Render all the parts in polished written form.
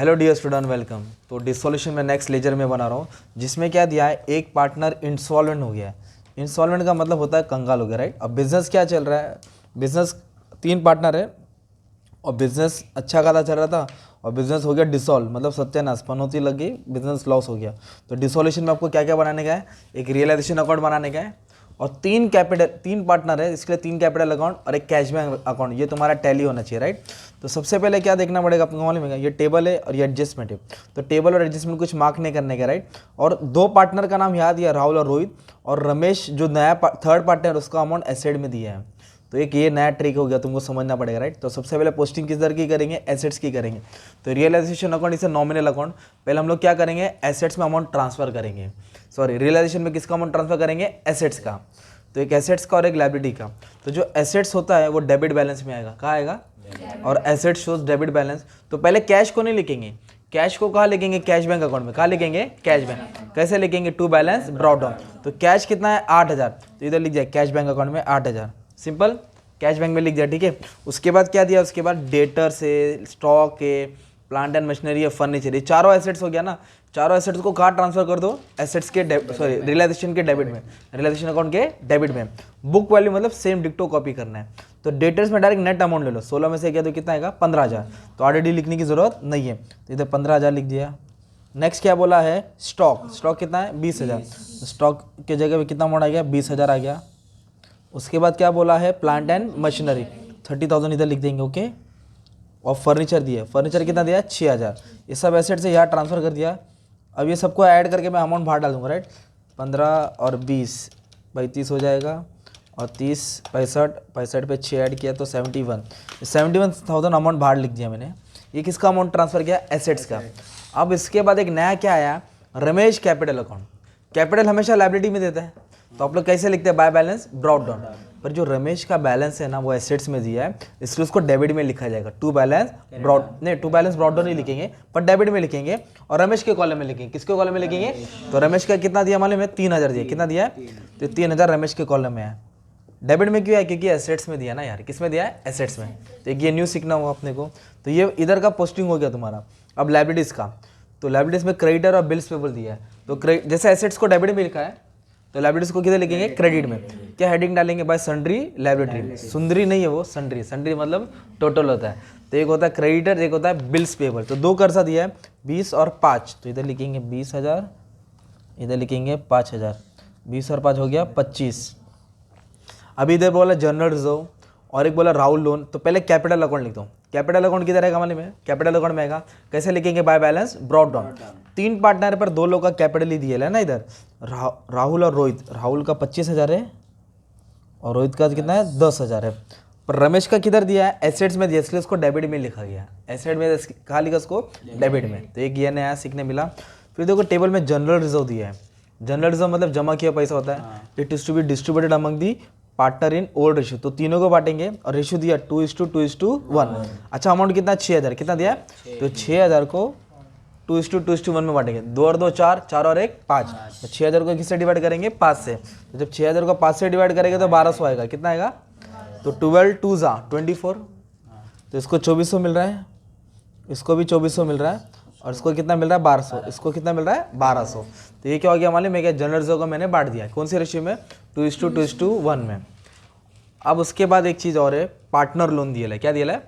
Hello dear student, welcome. तो dissolution में next lecture में बना रहा हूँ, जिसमें क्या दिया है, एक पार्टनर इंसॉल्वेंट हो गया है। इंसॉल्वेंट का मतलब होता है कंगाल हो गया, राइट। अब बिजनेस क्या चल रहा है, बिजनेस 3 पार्टनर है और बिजनेस अच्छा खासा चल रहा था और बिजनेस हो गया डिसॉल्व, मतलब सत्यानाश, पनौती लग गई, बिजनेस लॉस हो गया। तो डिसोल्यूशन में आपको क्या क्या बनाने का है, एक रियलाइजेशन अकाउंट बनाने का है और 3 पार्टनर है, इसके लिए 3 कैपिटल अकाउंट और एक कैश बैंक अकाउंट, ये तुम्हारा टैली होना चाहिए, राइट। तो सबसे पहले क्या देखना पड़ेगा आपको, मालूम है, ये टेबल है और ये एडजस्टमेंट है। तो टेबल और एडजस्टमेंट कुछ मार्क नहीं करने का, राइट। और 2 पार्टनर का नाम याद दिया, राहुल और रोहित, और रमेश जो नया थर्ड पार्टनर, उसका अमाउंट एसेट में दिया है। तो एक ये नया ट्रिक हो गया, तुमको समझना पड़ेगा, राइट। तो सबसे पहले पोस्टिंग किस दर की करेंगे, एसेट्स की करेंगे। तो रियलाइजेशन अकाउंट इसे नॉमिनल अकाउंट, पहले हम लोग क्या करेंगे, एसेट्स में अमाउंट ट्रांसफर करेंगे। सॉरी, रियलाइजेशन में किसका अमाउंट ट्रांसफर करेंगे, एसेट्स का। तो एक एसेट्स का और एक लायबिलिटी का। तो जो एसेट्स होता है वो डेबिट बैलेंस में आएगा, कहाँ आएगा, और एसेट शोज डेबिट बैलेंस। तो पहले कैश को नहीं लिखेंगे, कैश को कहाँ लिखेंगे, कैश बैंक अकाउंट में। कहाँ लिखेंगे, कैश बैंक। कैसे लिखेंगे, टू बैलेंस ड्रॉप डाउन। तो कैश कितना है, 8000, तो इधर लिख जाए कैश बैंक अकाउंट में 8000, सिंपल, कैश बैंक में लिख दिया, ठीक है। उसके बाद क्या दिया, उसके बाद डेटर से, स्टॉक है, प्लांट एंड मशीनरी है, फर्नीचर, ये चारों एसेट्स हो गया ना। चारों एसेट्स को कहाँ ट्रांसफर कर दो, एसेट्स के सॉरी रियलाइजेशन के डेबिट में, रियलाइजेशन अकाउंट के डेबिट में। बुक वैल्यू मतलब सेम डिक्टो कॉपी करना है। तो डेटर्स में डायरेक्ट नेट अमाउंट ले लो, 16 में से क्या तो कितना आएगा, 15000। तो ऑलरेडी लिखने की जरूरत नहीं है, तो इधर 15000 लिख दिया। नेक्स्ट क्या बोला है, स्टॉक, स्टॉक कितना है, 20000। स्टॉक के जगह पे कितना अमाउंट आ गया, 20000 आ गया। उसके बाद क्या बोला है, प्लांट एंड मशीनरी, 30000 इधर लिख देंगे, ओके। और फर्नीचर दिया, फर्नीचर कितना दिया, 6000। ये सब एसेट से यहाँ ट्रांसफर कर दिया। अब ये सबको ऐड करके मैं अमाउंट बाहर डाल दूँगा, राइट। 15 और 20 भाई 30 हो जाएगा, और 30 65 65 पे 6 ऐड किया तो 71,000 अमाउंट बाहर लिख दिया मैंने। ये किसका अमाउंट ट्रांसफर किया, एसेट्स का। अब इसके बाद एक नया क्या आया, रमेश कैपिटल अकाउंट। कैपिटल हमेशा लायबिलिटी में देता है, तो आप लोग कैसे लिखते हैं, बाय बैलेंस ब्रॉट डाउन। पर जो रमेश का बैलेंस है ना, वो एसेट्स में दिया है, इसलिए उसको डेबिट में लिखा जाएगा। टू बैलेंस ब्रॉट डाउन नहीं लिखेंगे, पर डेबिट में लिखेंगे और रमेश के कॉलम में लिखेंगे। किसके कॉलम में लिखेंगे, तो रमेश का कितना दिया मालूम है, 3000 दिया। कितना दिया, तो 3000 रमेश के कॉलम में है। डेबिट में क्यों है, क्योंकि एसेट्स में दिया ना यार, किस में दिया है, एसेट्स में। तो एक ये न्यू सीखना होगा अपने को। तो ये इधर का पोस्टिंग हो गया तुम्हारा। अब लायबिलिटीज का, तो लायबिलिटीज में क्रेडिटर और बिल्स पेबल दिया है। तो जैसे एसेट्स को डेबिट में लिखा है, तो लायबिलिटीज को किधर लिखेंगे, क्रेडिट में। क्या हेडिंग डालेंगे, बाय सन्ड्री लायबिलिटी। सुंदरी नहीं है वो, सन्ड्री, सन्ड्री मतलब टोटल होता है। तो एक होता है क्रेडिटर, एक होता है बिल्स पेबल। तो 2 कर्जा दिया है, 20 और 5, तो इधर लिखेंगे 20000, इधर लिखेंगे 5000। 20 और 5 हो गया 25। अभी इधर बोला जनरल रिजर्व और एक बोला राहुल लोन। तो पहले कैपिटल अकाउंट लिखता हूँ। कैपिटल अकाउंट किधर आएगा मालूम है, कैपिटल अकाउंट में आएगा। कैसे लिखेंगे, by balance brought down. 3 partner पर 2 लोग का कैपिटल ही दिया है ना इधर, राहुल और रोहित। राहुल का 25000 है और रोहित का कितना है, 10000 है। पर रमेश का किधर दिया है, एसेट्स में दिया, इसलिए उसको डेबिट में लिखा गया। एसेट में कहाँ लिखा, उसको डेबिट में। तो एक ये नया सीखने मिला। फिर देखो टेबल में जनरल रिजर्व दिया है। जनरल रिजर्व मतलब जमा किया पैसा होता है। It is to be distributed among the partner in old ratio. तो तीनों को बांटेंगे और रेशियो दिया 2:2:1। अच्छा, अमाउंट कितना, 6000। कितना दिया, तो 6000 को 2:2:1 में बांटेंगे। 2 और 2 4, 4 और 1 5। तो 6000 को किससे डिवाइड करेंगे, 5 से। तो जब 6000 को 5 से डिवाइड करेंगे तो 1200 आएगा। कितना आएगा, तो 12 2 24। तो इसको 2400 मिल रहा है, इसको भी 2400 मिल रहा है, और इसको कितना मिल रहा है, 1200। इसको कितना मिल रहा है, 1200। तो ये क्या हो गया मालूम है, क्या जनरल रिजर्व को मैंने बांट दिया। कौन सी रेशियो में, 2:2:1 में। अब उसके बाद एक चीज़ और है, पार्टनर लोन दिया है। क्या दिया है,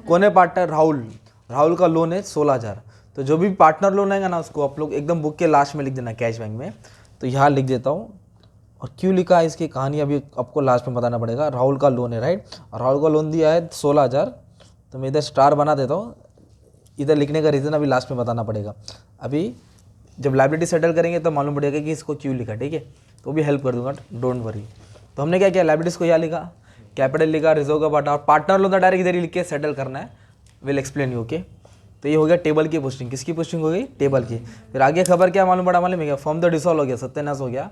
कौन है पार्टनर, राहुल। राहुल का लोन है 16000। तो जो भी पार्टनर लोन आएगा ना, उसको आप लोग एकदम बुक के लास्ट में लिख देना, कैश बैंक में। तो यहाँ लिख देता हूँ। और क्यों लिखा है, इसकी कहानी अभी आपको लास्ट में बताना पड़ेगा। राहुल का लोन है, राइट। राहुल का लोन दिया है 16000। तो मैं इधर स्टार बना देता हूँ। इधर लिखने का रीज़न अभी लास्ट में बताना पड़ेगा। अभी जब लायबिलिटी सेटल करेंगे तो मालूम पड़ेगा कि इसको क्यों लिखा, ठीक है। तो भी हेल्प कर दूंगा, डोंट वरी। तो हमने क्या किया, लायबिलिटीज को यहाँ लिखा, कैपिटल लिखा, रिजर्व का बांटा, और पार्टनर लोन डायरेक्ट इधर ही लिख के सेटल करना है। Will explain you, okay. तो ये हो गया टेबल की पोस्टिंग। किसकी पोस्टिंग हो गई, टेबल की। फिर आगे खबर क्या मालूम पड़ा, मालूम है क्या, फॉर्म द डिसॉल्व हो गया, सत्यानाश हो गया,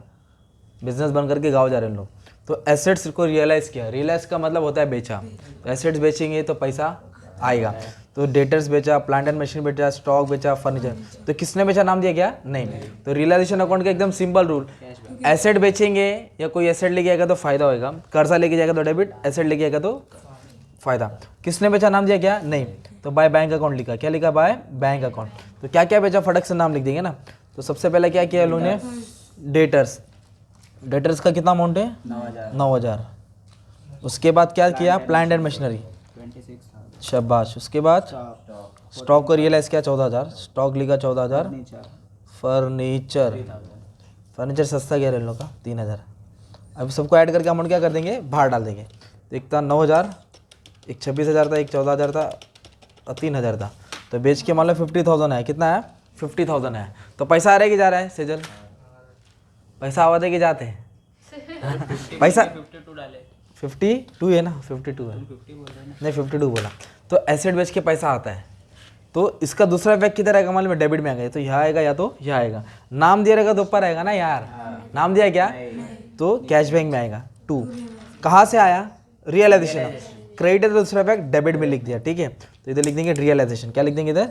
बिजनेस बन करके गाँव जा रहे हैं लोग। तो एसेट्स को रियलाइज़ किया। रियलाइज का मतलब होता है बेचा। तो एसेट्स बेचेंगे तो पैसा आएगा। तो डेटर्स बेचा, प्लांट एंड मशीन बेचा, स्टॉक बेचा, फर्नीचर। तो किसने बेचा, नाम दिया क्या, नहीं। तो रियलाइजेशन अकाउंट का एकदम सिंपल रूल, एसेट बेचेंगे या कोई एसेट लेके आएगा तो फायदा होएगा, कर्जा लेके जाएगा तो डेबिट, एसेट लेके आएगा तो फायदा। किसने बेचा, नाम दिया क्या, नहीं, तो बाय बैंक अकाउंट लिखा, क्या लिखा, बाय बैंक अकाउंट। तो क्या क्या बेचा, फटक से नाम लिख देंगे ना। तो सबसे पहले क्या किया लोगों ने, डेटर्स, डेटर्स का कितना अमाउंट है, 9,000। उसके बाद क्या किया, प्लांट एंड मशीनरी, 26,000। शाबाश। उसके बाद स्टॉक को रियलाइज किया 14,000, स्टॉक लिखा 14,000। फर्नीचर, फर्नीचर सस्ता क्या इन लोग का, 3,000। अब सबको ऐड करके अमाउंट क्या कर देंगे, बाहर डाल देंगे। तो एक था 9,000, एक 26,000 था, एक 14,000 था और 3,000 था। तो बेच के मान लो 50,000 है, कितना है, 50,000 है। तो पैसा आ रहा है कि जा रहा है सेजल, पैसा आवा दे के जाते हैं पैसा 52 डाले, 52 है ना, 52 है, नहीं 52 बोला। तो एसेट बेच के पैसा आता है। तो इसका दूसरा इफेक्ट किधर आएगा, मान लो डेबिट में आ गया, तो यहाँ आएगा या तो यहाँ आएगा। नाम दिया रहेगा तो ऊपर आएगा ना यार, नाम दिया क्या, तो कैश बैंक में आएगा 2। कहाँ से आया, रियलाइजेशन, क्रेडिट है तो दूसरा इफेक्ट डेबिट में लिख दिया, ठीक है। तो इधर लिख देंगे रियलाइजेशन, क्या लिख देंगे इधर।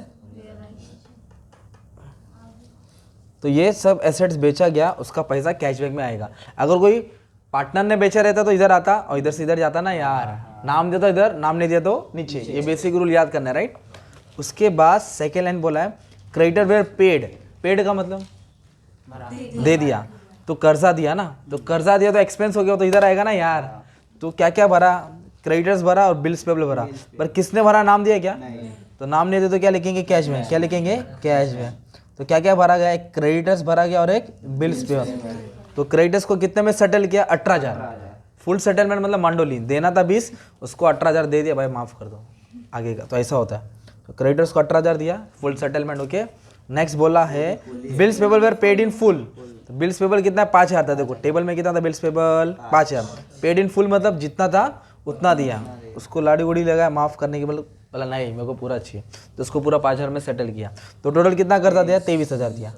तो ये सब एसेट्स बेचा गया, उसका पैसा कैशबैक में आएगा। अगर कोई पार्टनर ने बेचा रहता तो इधर आता और इधर से इधर जाता ना यार, नाम दिया तो इधर, नाम नहीं दिया तो नीचे। ये बेसिक रूल याद करना है, राइट। उसके बाद सेकेंड लाइन बोला है, क्रेडिटर वेयर पेड, पेड का मतलब दे दिया, तो कर्जा दिया ना, तो कर्जा दिया तो एक्सपेंस हो गया, तो इधर आएगा ना यार। तो क्या क्या भरा, क्रेडिटर्स भरा और बिल्स पेबल भरा, पर किसने भरा, नाम दिया क्या, तो नाम नहीं दे तो क्या लिखेंगे, कैश में, क्या लिखेंगे, कैश में। तो क्या क्या भरा गया, एक क्रेडिटर्स भरा गया और एक बिल्स पेबल। तो क्रेडिटर्स को कितने में सेटल किया, 18,000, फुल सेटलमेंट मतलब मांडोली देना था 20, उसको 18,000 दे दिया, भाई माफ कर दो आगे का। तो ऐसा होता है। तो क्रेडिटर्स को 18,000 दिया, फुल सेटलमेंट ओके। नेक्स्ट बोला है bills payable were paid in full. तो बिल्स पेबल कितना है, 5,000 था। देखो टेबल में कितना था, bills payable 5,000, paid in full मतलब जितना था उतना दिया। उसको लाड़ी उड़ी लगाया माफ करने के बोला नहीं मेरे को पूरा चाहिए, तो उसको पूरा 5,000 में सेटल किया। तो टोटल कितना कर्जा दिया, 23,000 दिया,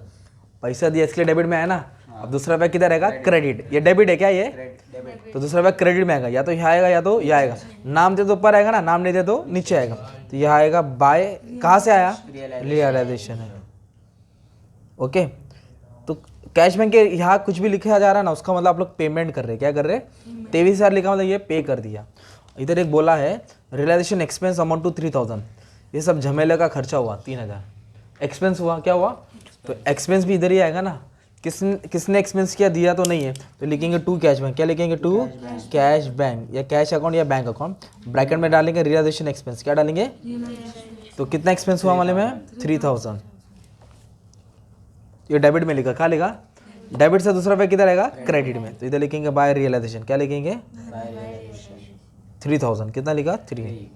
पैसा दिया, इसलिए डेबिट में आया ना। अब दूसरा पैक किधर आएगा, क्रेडिट, ये डेबिट है क्या ये, तो दूसरा पैक क्रेडिट में आएगा, या तो यहाँ आएगा या तो यहाँ आएगा। नाम दे तो ऊपर आएगा ना, नाम नहीं दे तो नीचे आएगा। तो यहाँ आएगा बाय, कहाँ से आया, रियलाइजेशन है ओके। तो कैश बैंक के यहाँ कुछ भी लिखा जा रहा है ना, उसका मतलब आप लोग पेमेंट कर रहे हैं, क्या कर रहे हैं, 23,000 लिखा मतलब ये पे कर दिया। इधर एक बोला है रियलाइजेशन एक्सपेंस अमाउंट टू 3,000, ये सब झमेले का खर्चा हुआ 3,000, एक्सपेंस हुआ, क्या हुआ, तो एक्सपेंस भी इधर ही आएगा ना। किसने एक्सपेंस किया, दिया तो नहीं है, तो लिखेंगे टू कैश बैंक, क्या लिखेंगे, टू कैश बैंक या कैश अकाउंट या बैंक अकाउंट, ब्रैकेट में डालेंगे रियलाइजेशन एक्सपेंस, क्या डालेंगे। तो कितना एक्सपेंस हुआ वाले में, 3,000। ये डेबिट में लिखा, क्या लिखा, डेबिट से दूसरा पे किधर आएगा, क्रेडिट में। तो इधर लिखेंगे बाय रियलाइजेशन, क्या लिखेंगे, 3,000, कितना लिखा, 3।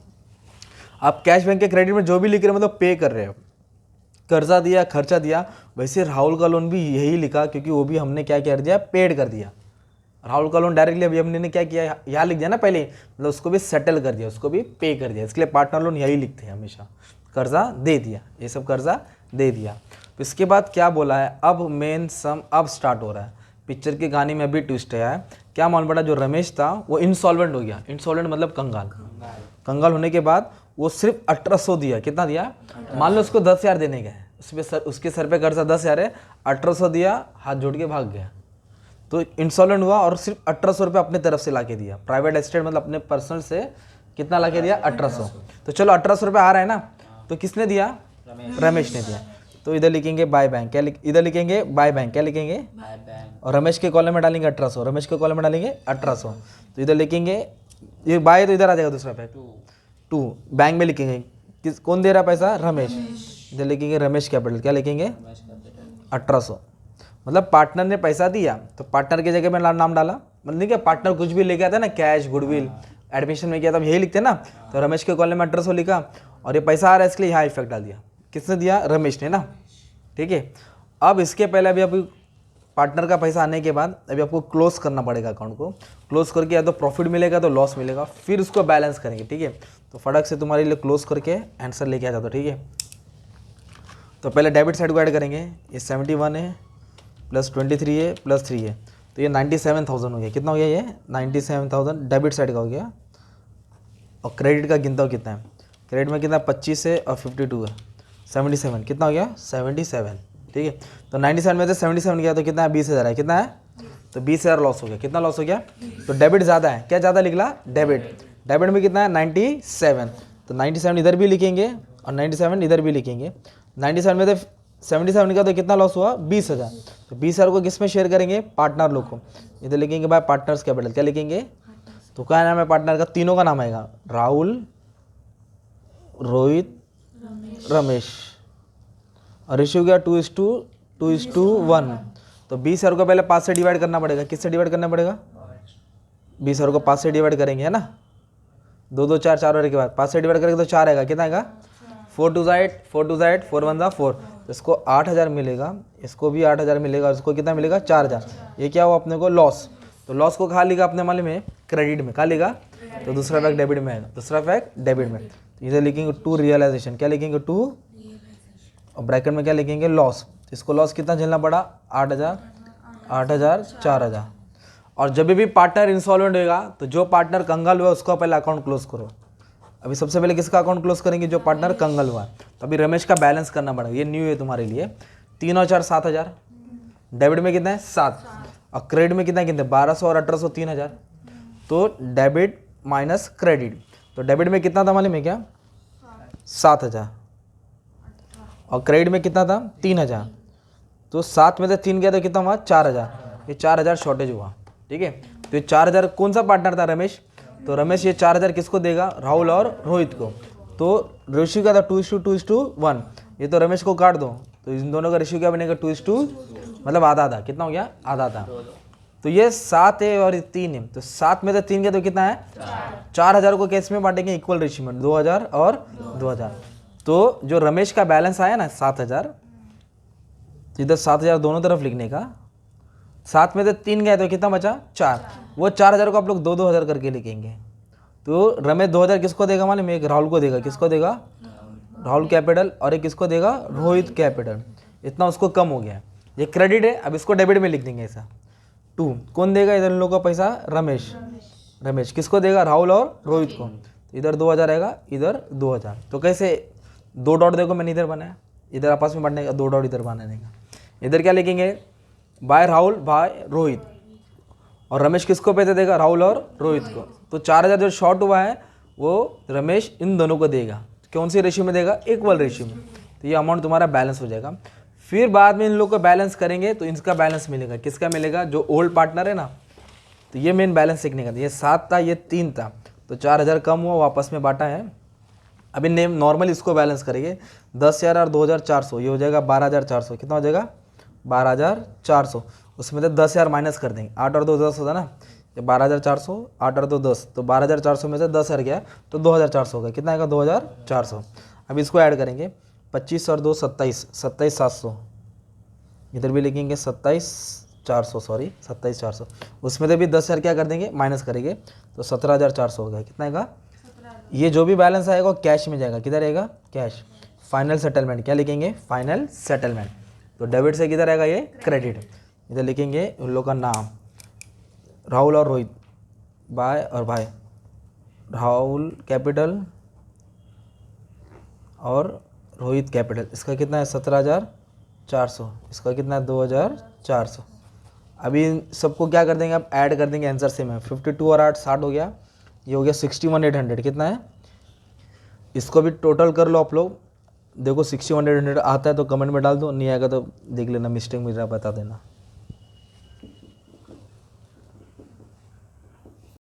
आप कैश बैंक के क्रेडिट में जो भी लिख रहे हैं मतलब पे कर रहे हो, कर्जा दिया, खर्चा दिया। वैसे राहुल का लोन भी यही लिखा, क्योंकि वो भी हमने क्या कर दिया, पेड कर दिया। राहुल का लोन डायरेक्टली अभी हमने क्या किया, यहाँ लिख दिया ना पहले, मतलब उसको भी सेटल कर दिया, उसको भी पे कर दिया। इसके लिए पार्टनर लोन यही लिखते हैं हमेशा, कर्जा दे दिया, ये सब कर्जा दे दिया। इसके बाद क्या बोला है, अब मेन सम अब स्टार्ट हो रहा है। पिक्चर की कहानी में भी ट्विस्ट है, क्या मालूम पड़ा, जो रमेश था वो इंसॉल्वेंट हो गया। इंसॉल्वेंट मतलब कंगाल, कंगाल होने के बाद वो सिर्फ 1800 दिया, कितना दिया, मान लो उसको 10,000 देने गए, उसके सर पे कर्जा 10,000 है, 1800 दिया, हाथ जोड़ के भाग गया। तो इंसॉल्वेंट हुआ और सिर्फ 1800 रुपये अपने तरफ से ला के दिया। प्राइवेट एस्टेट मतलब अपने पर्सनल से कितना ला के दिया, 1800। तो चलो 1800 रुपये आ रहा है ना, तो किसने दिया, रमेश ने दिया। तो इधर लिखेंगे बाय बैंक, क्या इधर लिखेंगे बाय बैंक, क्या लिखेंगे, और रमेश के कॉलम में डालेंगे 1800, रमेश के कॉलम में डालेंगे 1800। तो इधर लिखेंगे ये बाय, तो इधर आ जाएगा दूसरा पैक, 2 बैंक में लिखेंगे, किस कौन दे रहा पैसा, रमेश। इधर लिखेंगे रमेश कैपिटल, क्या लिखेंगे, 1800। मतलब पार्टनर ने पैसा दिया तो पार्टनर की जगह में नाम डाला, मतलब नहीं क्या, पार्टनर कुछ भी लेके आता है ना, कैश, गुडविल, एडमिशन में किया था यही लिखते हैं ना। तो रमेश के कॉलम में 1800 लिखा और ये पैसा आ रहा है, इसके लिए यहाँ इफेक्ट डाल दिया। किसने दिया, रमेश ने ना, ठीक है। अब इसके पहले अभी अभी पार्टनर का पैसा आने के बाद अभी आपको क्लोज करना पड़ेगा अकाउंट को। क्लोज करके या तो प्रॉफिट मिलेगा तो लॉस मिलेगा, फिर उसको बैलेंस करेंगे, ठीक है। तो फटाक से तुम्हारे लिए क्लोज करके आंसर लेके आ जाता, ठीक है। तो पहले डेबिट साइड को ऐड करेंगे, ये 71 है प्लस 23 है प्लस 3 है, तो ये 97,000 हो गया। कितना हो गया, ये 97,000 डेबिट साइड का हो गया। और क्रेडिट का गिनता हो कितना है, क्रेडिट में कितना 25 है और 52 है, 77, कितना हो गया 77, ठीक है। तो 97 में से 77 गया तो कितना है, 20,000 है, कितना है, तो 20,000 लॉस हो गया। कितना लॉस हो गया, तो डेबिट ज़्यादा है, क्या ज़्यादा निकला, डेबिट। डेबिट में कितना है 97, तो 97 इधर भी लिखेंगे और 97 इधर भी लिखेंगे। 97 में तो 77 का तो कितना लॉस हुआ 20,000, तो 20,000 को किस में शेयर करेंगे पार्टनर लोग को, इधर लिखेंगे बाय पार्टनर्स कैपिटल, क्या लिखेंगे, तो क्या नाम है पार्टनर का, तीनों का नाम आएगा राहुल, रोहित, रमेश, और रेशियो क्या 2:1, तो 20,000 को पहले 5 से डिवाइड करना पड़ेगा, किससे डिवाइड करना पड़ेगा, 20,000 को 5 से डिवाइड करेंगे है ना, 2 2 4 4 के बाद 5 से डिवाइड करेंगे तो 4 आएगा, कितना आएगा 4 2 8 4 2 8 4 1 4, तो इसको 8,000 मिलेगा, इसको भी 8,000 मिलेगा, और इसको कितना मिलेगा 4,000, ये क्या हुआ अपने को लॉस, तो लॉस को कहाँ लिखा अपने माले में क्रेडिट में, कहाँ लिखा, तो दूसरा फैक्ट डेबिट में आएगा, दूसरा फैक्ट डेबिट में, तो इधर लिखेंगे टू रियलाइजेशन, क्या लिखेंगे टू, और ब्रैकेट में क्या लिखेंगे लॉस, तो इसको लॉस कितना झेलना पड़ा 8,000 8,000 4,000, और जब भी पार्टनर इंसॉल्वेंट होगा तो जो पार्टनर कंगाल हुआ उसका पहले अकाउंट क्लोज करो। अभी सबसे पहले किसका अकाउंट क्लोज करेंगे, जो पार्टनर कंगाल हुआ, तो अभी रमेश का बैलेंस करना पड़ेगा, ये न्यू है तुम्हारे लिए, 3 और 4 7,000, डेबिट में कितना है 7, और क्रेडिट में कितना है, कितने 1,200 और 1,800 3,000, तो डेबिट माइनस क्रेडिट, तो डेबिट में कितना था मालूम है क्या 7,000, और क्रेडिट में कितना था 3,000, तो 7 में से 3 गया तो कितना हुआ 4,000, ये 4,000 शॉर्टेज हुआ, ठीक है, तो ये 4,000 कौन सा पार्टनर था रमेश, तो रमेश ये 4,000 किसको देगा राहुल और रोहित को, तो रेशियो क्या था 2:1, ये तो रमेश को काट दो, तो इन दोनों का रेशियो क्या बनेगा 2:, मतलब आधा आधा, कितना हो गया आधा आधा, तो ये 7 है और ये 3 है, तो 7 में से 3 गया तो कितना है 4,000 को कैसे में बांटेंगे इक्वल रेशियो में 2,000 और 2,000, तो जो रमेश का बैलेंस आया ना 7,000, इधर 7,000 दोनों तरफ लिखने का, 7 में से 3 गया तो कितना बचा 4, वो 4,000 को आप लोग 2-2,000 करके लिखेंगे, तो रमेश 2,000 किसको देगा मालूम है, एक राहुल को देगा, किसको देगा राहुल कैपिटल, और एक किसको देगा रोहित कैपिटल, इतना उसको कम हो गया, ये क्रेडिट है, अब इसको डेबिट में लिख देंगे ऐसा 2, कौन देगा इधर इन लोगों का पैसा रमेश किसको देगा राहुल और रोहित को, तो इधर 2,000 आएगा इधर 2,000, तो कैसे 2 डॉट देखो मैंने इधर बनाया, इधर आपस में बांटने का 2 डॉट इधर बनाने का, इधर क्या लिखेंगे बाय राहुल बाय रोहित, और रमेश किसको पैसे देगा राहुल और रोहित को, तो 4,000 जो शॉर्ट हुआ है वो रमेश इन दोनों को देगा, कौन सी रेशियो में देगा इक्वल रेशियो में, तो ये अमाउंट तुम्हारा बैलेंस हो जाएगा। फिर बाद में इन लोग को बैलेंस करेंगे तो इनका बैलेंस मिलेगा, किसका मिलेगा जो ओल्ड पार्टनर है ना, तो ये मेन बैलेंस सीखने का, ये 7 था ये 3 था, तो 4,000 कम हुआ वापस में बांटा है। अभी नेम नॉर्मल इसको बैलेंस करेंगे 10,000 और 2,400, ये हो जाएगा 12,400, कितना हो जाएगा 12,400, उसमें से 10,000 माइनस कर देंगे, 8 और 2 10 होता ना, ये 12,400 8 और 2 10, तो 12,400 में से 10,000 गया तो 2,400 होगा, कितना आएगा 2,400। अब इसको ऐड करेंगे 25 और 2 27, 27,700, इधर भी लिखेंगे 27,400, सॉरी 27,400, उसमें से भी 10,000 क्या कर देंगे माइनस करेंगे तो 17,400 हो गया, कितना आएगा, ये जो भी बैलेंस आएगा कैश में जाएगा, किधर आएगा कैश, फाइनल सेटलमेंट, क्या लिखेंगे फाइनल सेटलमेंट, तो डेबिट से किधर आएगा ये क्रेडिट, इधर लिखेंगे उन लोग का नाम राहुल और रोहित बाय और भाई राहुल कैपिटल और रोहित कैपिटल, इसका कितना है 17,400, इसका कितना है 2,400। अभी सबको क्या कर देंगे आप ऐड कर देंगे आंसर से में 52 और 8 60 हो गया, ये हो गया 61,800, कितना है, इसको भी टोटल कर लो आप लोग, देखो 61,800 आता है तो कमेंट में डाल दो, नहीं आएगा तो देख लेना मिस्टेक मुझे बता देना।